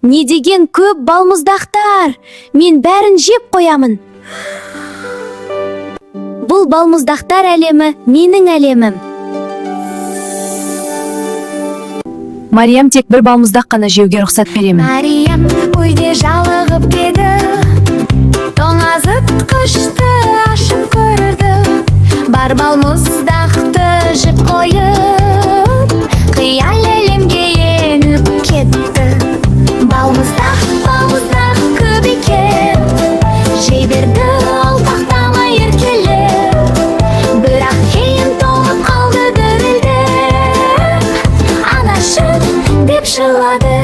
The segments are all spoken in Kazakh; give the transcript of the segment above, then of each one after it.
Не деген көп балмұздақтар! Мен бәрін жеп қоямын. Бұл балмұздақтар әлемі менің әлемім. Мариям, тек бір балмұздақ қана жеуге рұқсат беремін. Мариям үйде жалығып еді, тоңазытқышты ашып көрді. Бар балмұздақты жеп қойып, қиял әлемге еніп кетті. Балмұздақ, балмұздақ көп екен, жей берді ол тақтамай еркелеп. Бірақ кейін тоңып қалды дірілдеп, анашым деп жылады.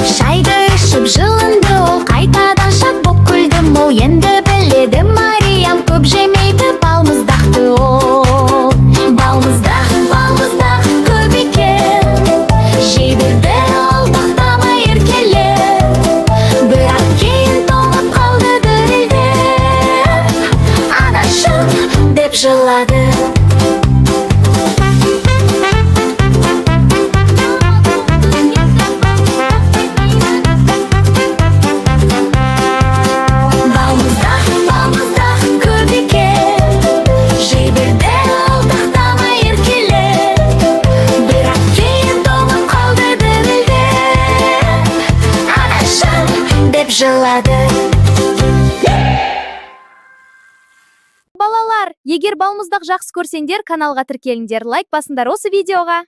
Шайды ішіп жылынды, ол қайтадан шат боп күлді. Ол енді біледі, Мариям көп жемейді балмұздақты ол. Балмұздақ, балмұздақ көп екен, жей берді ол тақтамай еркелеп. Бірақ кейін тоңып қалды дірілдеп, анашым деп жылады. Жылады. Балалар, егер балмұздақ жақсы көрсеңдер, каналға тіркеліңдер, лайк басыңдар осы видеоға.